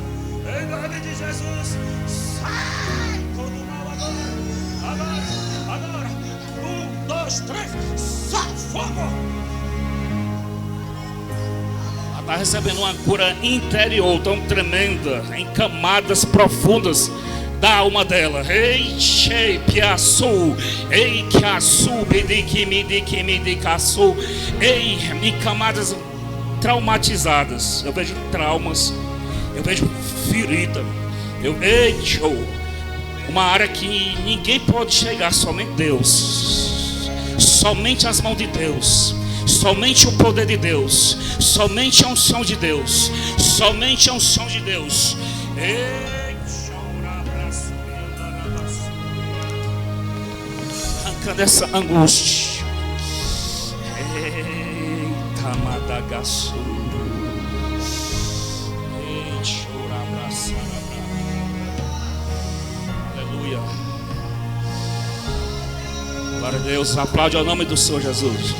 em nome de Jesus, sai todo mal agora, 1, 2, 3, sai fogo! Ela está recebendo uma cura interior tão tremenda, em camadas profundas da alma dela. Ei, che piaçu, ei que açu, medicaçu, ei, em camadas traumatizadas, eu vejo traumas, eu vejo ferida, uma área que ninguém pode chegar, somente Deus, somente as mãos de Deus, somente o poder de Deus, somente a unção de Deus, somente a unção de Deus. Arrancando essa angústia. Madagaçu, aleluia, glória a Deus, aplaude ao nome do Senhor Jesus.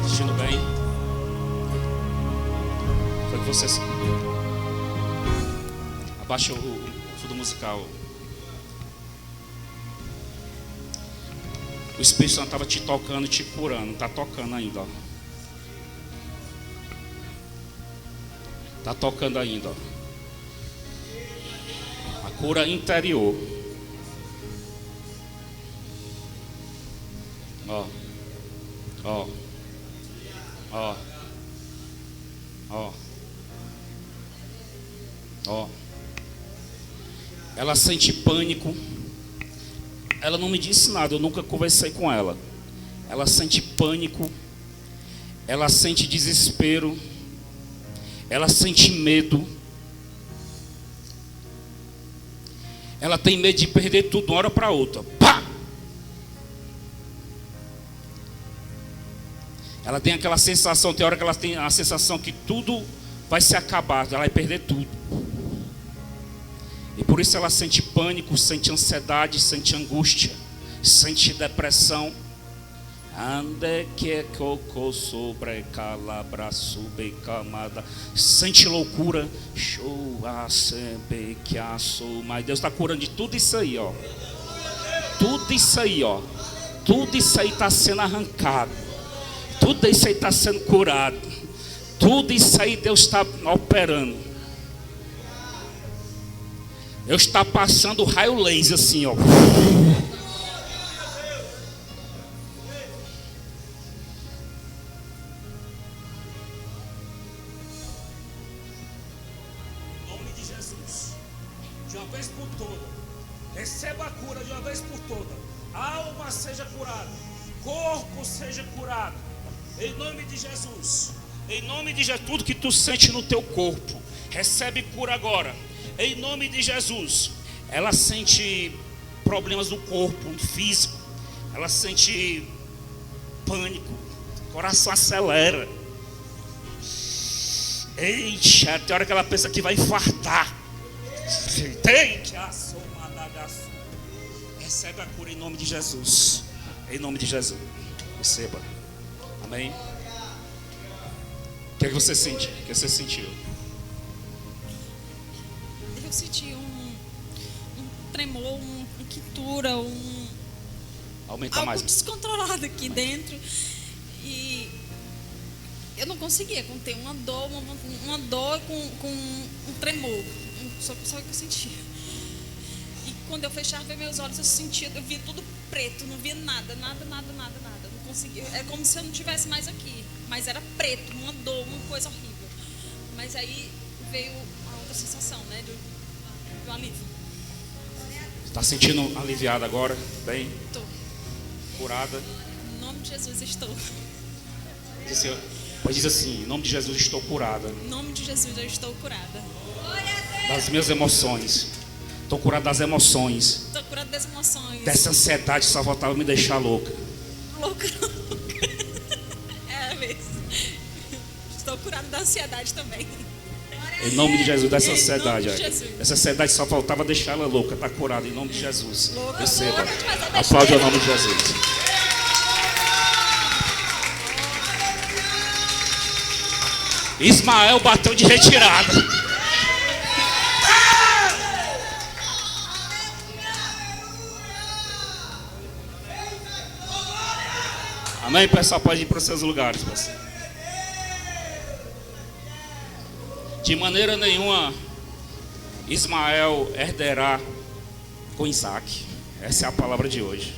Assistindo bem? Foi que você abaixa o fundo musical. O Espírito Santo estava te tocando e te curando. Está tocando ainda. Está tocando ainda. A cura interior. Ela sente pânico. Ela não me disse nada, eu nunca conversei com ela. Ela sente pânico, ela sente desespero, ela sente medo. Ela tem medo de perder tudo de uma hora para outra. Pá! Ela tem aquela sensação, tem hora que ela tem a sensação que tudo vai se acabar, ela vai perder tudo. E por isso ela sente pânico, sente ansiedade, sente angústia, sente depressão. Sente loucura. Mas Deus está curando de tudo isso aí, ó. Tudo isso aí, ó. Tudo isso aí está sendo arrancado. Tudo isso aí está sendo curado. Tudo isso aí Deus está operando. Eu está passando raio laser assim, ó. Em nome de Jesus, de uma vez por toda, receba a cura de uma vez por toda. A alma seja curada, corpo seja curado. Em nome de Jesus, Em nome de Jesus, tudo que tu sente no teu corpo, recebe cura agora. Em nome de Jesus. Ela sente problemas no corpo, no físico. Ela sente pânico. O coração acelera. Eixa, tem hora que ela pensa que vai infartar. Recebe a cura em nome de Jesus. Em nome de Jesus. Receba. Amém. O que é que você sente? O que você sentiu? Eu senti um tremor, uma quentura, Aumenta algo mais. descontrolado aqui dentro. E eu não conseguia conter uma dor com um tremor. Só que eu sentia. E quando eu fechava meus olhos, eu via tudo preto, não via nada. Não conseguia. É como se eu não estivesse mais aqui. Mas era preto, uma dor, uma coisa horrível. Mas aí veio a outra sensação, né? Do alívio. Está sentindo aliviada agora? Bem? Estou. Curada? Em nome de Jesus estou. Pois diz assim, em nome de Jesus estou curada. Em nome de Jesus eu estou curada. Das minhas emoções. Estou curada das emoções. Estou curada das emoções. Dessa ansiedade que só voltava a me deixar louca. Louca. É mesmo. Estou curada da ansiedade também. Em nome de Jesus, dessa Em ansiedade. nome de Jesus. Essa ansiedade só faltava deixar ela louca. Está curada em nome de Jesus. Louca, Receba. louca de fazer besteira. Aplaude o nome de Jesus. Ismael bateu de retirada. Amém, pessoal? Pode ir para os seus lugares, pessoal. De maneira nenhuma Ismael herderá com Isaac. Essa é a palavra de hoje.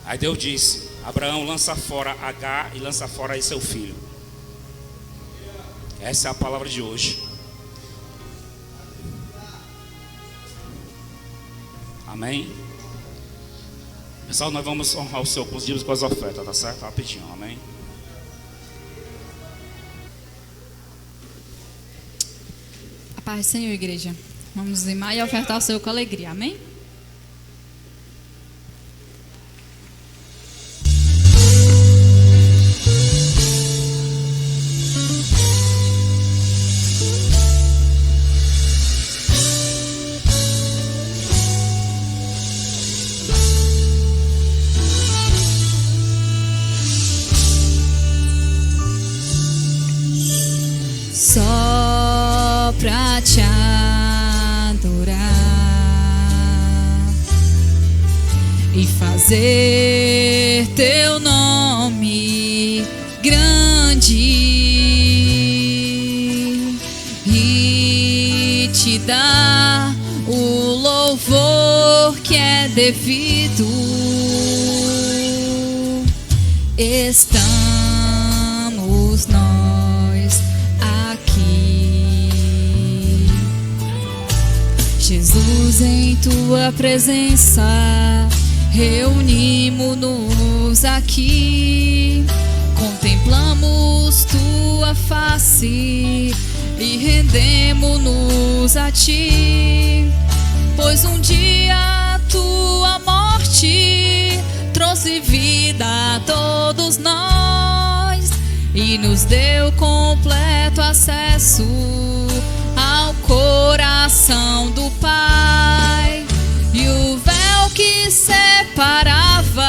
Aí Deus disse: Abraão, lança fora Agar e lança fora aí seu filho. Essa é a palavra de hoje. Amém. Pessoal, nós vamos honrar o Senhor com os dízimos e com as ofertas, tá certo? Rapidinho, amém. A paz do Senhor, igreja. Vamos limar e ofertar o Senhor com alegria, amém? Só pra te adorar e fazer teu nome grande e te dar o louvor que é devido. Estamos nós aqui, Jesus, em tua presença. Reunimos-nos aqui, contemplamos tua face e rendemos-nos a ti, pois um dia tua morte trouxe vida a todos nós e nos deu completo acesso ao coração do Pai. E o véu que separava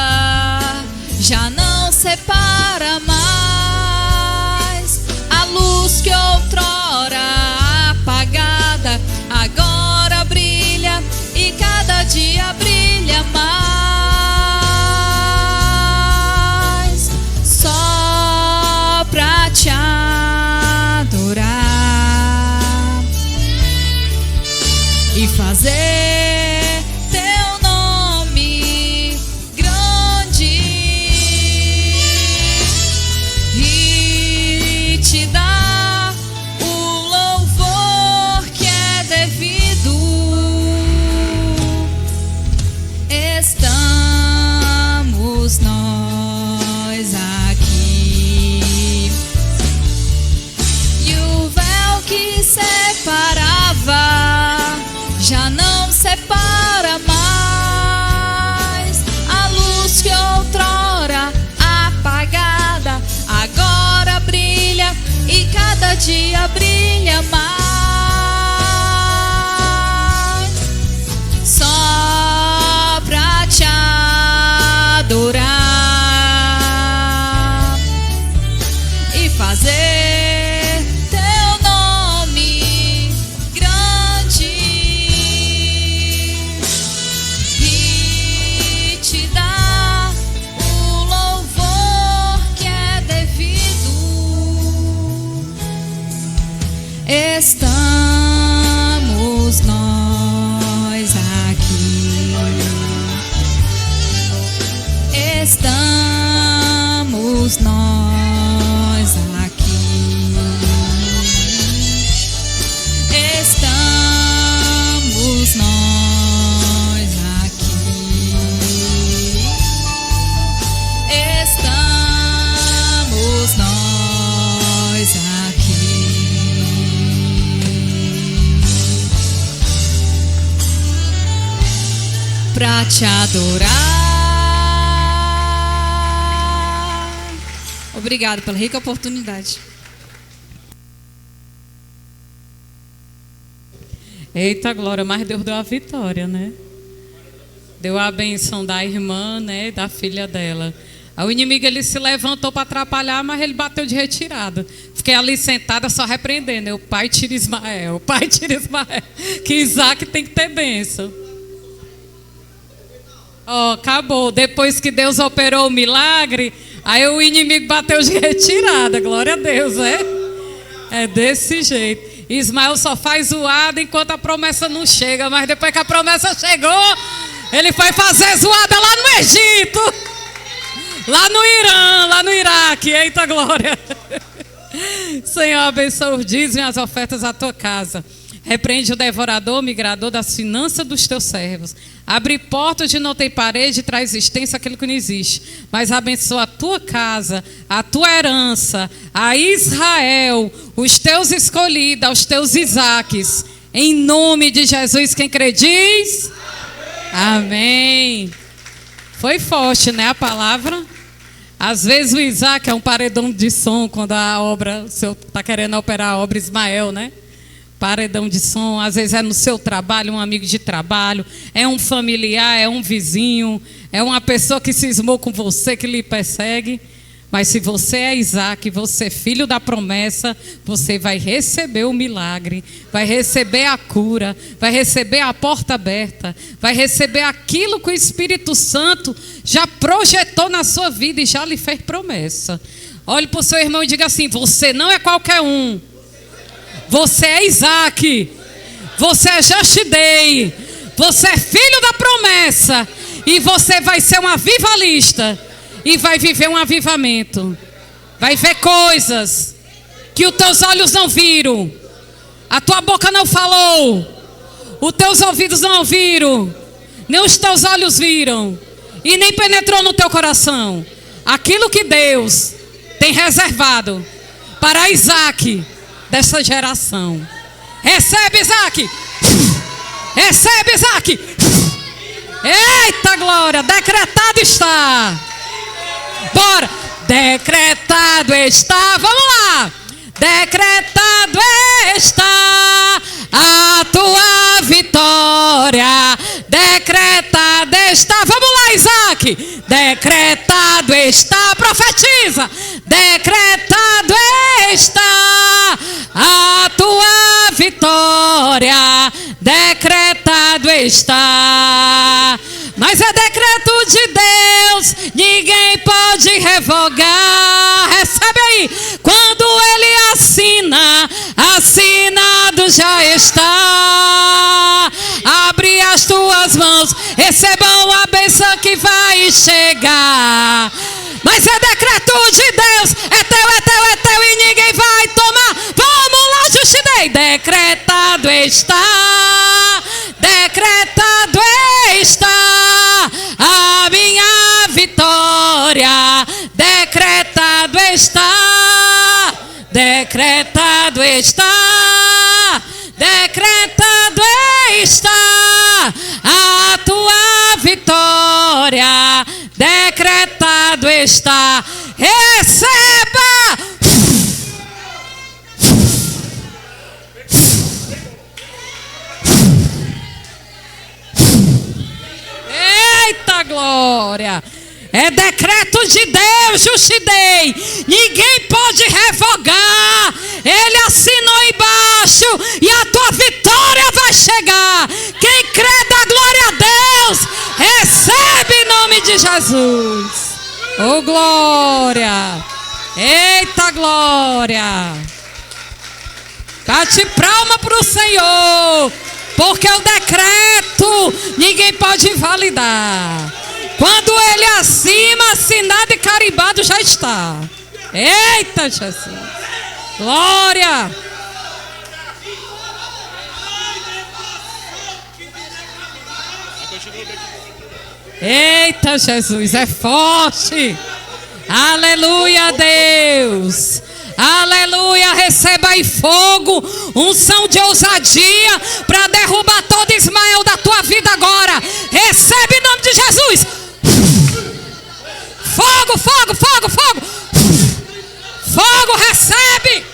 já não separa mais. A luz que outrora apagada agora brilha e cada dia brilha mais. Só pra te adorar e Estamos nós aqui. E o véu que separava já não separa mais. A luz que outrora apagada agora brilha e cada dia brilha mais. Só pra te adorar e fazer teu nome grande e te dar o louvor que é devido. Estamos nós aqui. Estamos nós aqui. Estamos nós aqui. Estamos nós aqui. Pra te adorar. Obrigado pela rica oportunidade. Eita glória, mas Deus deu a vitória, né? Deu a benção da irmã, né? Da filha dela. Aí o inimigo, ele se levantou para atrapalhar, mas ele bateu de retirada. Fiquei ali sentada só repreendendo. O pai tira Ismael, o pai tira Ismael. Que Isaac tem que ter bênção. Ó, acabou. Depois que Deus operou o milagre, aí o inimigo bateu de retirada. Glória a Deus, é? É desse jeito. Ismael só faz zoada enquanto a promessa não chega. Mas depois que a promessa chegou, ele foi fazer zoada lá no Egito, lá no Irã, lá no Iraque. Eita glória. Senhor, abençoa os dízimos e as ofertas à tua casa. Repreende o devorador, migrador das finanças dos teus servos. Abre portas onde não tem parede e traz existência aquilo que não existe. Mas abençoa a tua casa, a tua herança, a Israel, os teus escolhidos, os teus Isaques. Em nome de Jesus, quem crê diz? Amém. Foi forte, né, a palavra? Às vezes o Isaac é um paredão de som quando a obra, o senhor está querendo operar a obra Ismael, né? Paredão de som, às vezes é no seu trabalho, um amigo de trabalho, é um familiar, é um vizinho, é uma pessoa que cismou com você, que lhe persegue. Mas se você é Isaac, você é filho da promessa, você vai receber o milagre, vai receber a cura, vai receber a porta aberta, vai receber aquilo que o Espírito Santo já projetou na sua vida e já lhe fez promessa. Olhe para o seu irmão e diga assim: você não é qualquer um. Você é Isaac, você é Jashidei, você é filho da promessa e você vai ser um avivalista e vai viver um avivamento. Vai ver coisas que os teus olhos não viram, a tua boca não falou, os teus ouvidos não ouviram, nem os teus olhos viram e nem penetrou no teu coração. Aquilo que Deus tem reservado para Isaac dessa geração. Recebe, Isaac. Recebe, Isaac. Eita glória, decretado está. Bora. Decretado está, vamos lá. Decretado está a tua vitória. Decretado está, vamos lá, Isaac. Decretado está, profetiza. Decretado está a tua vitória. Decretado está. Mas é decreto de Deus, ninguém pode revogar. Recebe aí. Quando ele assina, assinado já está. Abre as tuas mãos, recebam a bênção que vai chegar. Mas é decreto de Deus, é teu, é teu, é teu e ninguém vai tomar. Vamos lá, Jashidei. Decretado está, decretado está decretado está a tua vitória, decretado está. Receba! Eita glória! É decreto de Deus, Juxidei. Ninguém pode revogar. Ele assinou embaixo e a tua vitória vai chegar. Quem crê dá glória a Deus, recebe em nome de Jesus. Oh glória! Eita glória! Bate palma para o Senhor, porque o decreto ninguém pode invalidar. Quando ele assina, assinado e carimbado já está. Eita Jesus! Glória! Eita Jesus, é forte! Aleluia, Deus! Aleluia, receba aí fogo, unção de ousadia para derrubar todo Ismael da tua vida agora. Recebe em nome de Jesus. Fogo, fogo, fogo, fogo. Fogo, recebe.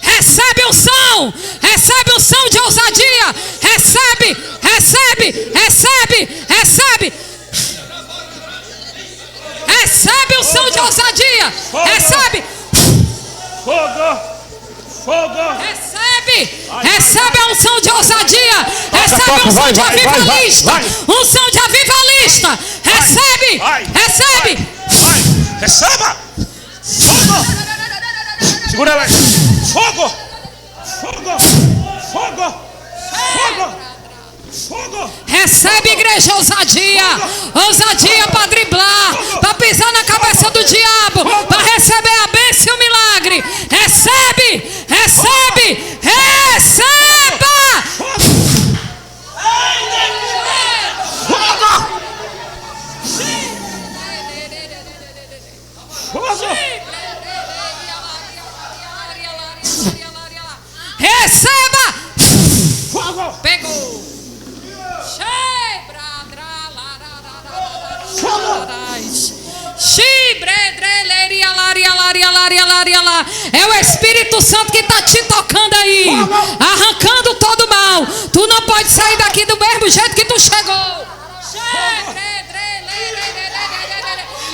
Recebe unção. Recebe unção de ousadia. Recebe, recebe, recebe, recebe. Recebe unção de ousadia. Recebe. Fogo. Fogo. Recebe. Recebe a unção de ousadia. Recebe a unção de avivalista. Unção de avivalista. Recebe. Recebe. Receba. Fogo. Segura ela aí. Fogo. Fogo. Fogo. Fogo. Fogo. Recebe, igreja, ousadia. Ousadia para driblar, para pisar na cabeça do diabo, para receber a bênção e o milagre. Recebe, recebe, receba. Receba. Pegou. É o Espírito Santo que está te tocando aí, arrancando todo mal. Tu não pode sair daqui do mesmo jeito que tu chegou.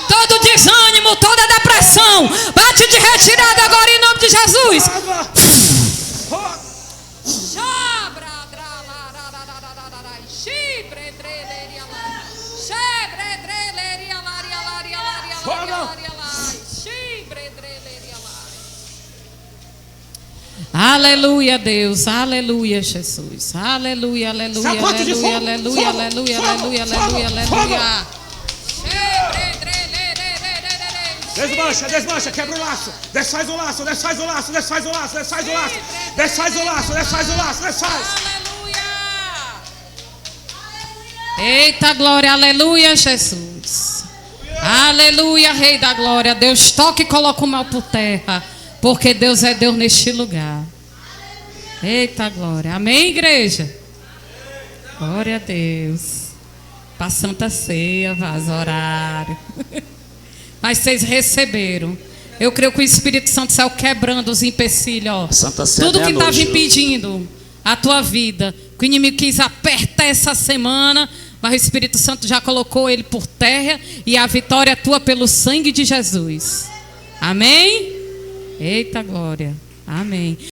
Todo desânimo, toda depressão, bate de retirada agora em nome de Jesus. Aleluia, Deus, aleluia, Jesus, aleluia, aleluia, aleluia, aleluia, aleluia, aleluia, aleluia, aleluia. Desmancha, desmancha, quebra o laço. Desfaz o laço, desfaz o laço, desfaz o laço, desfaz o laço. Desfaz o laço, desfaz o laço, desfaz. Eita glória, aleluia, Jesus. Aleluia, Rei da glória. Deus toca e coloca o mal por terra, porque Deus é Deus neste lugar. Eita glória, amém, igreja? Glória a Deus. Para a Santa Ceia, vaza horário. Mas vocês receberam. Eu creio que o Espírito Santo saiu quebrando os empecilhos, ó. Santa Ceia tudo que estava noite. impedindo a tua vida, que o inimigo quis apertar essa semana, mas o Espírito Santo já colocou ele por terra, e a vitória é tua pelo sangue de Jesus. Amém? Eita glória. Amém.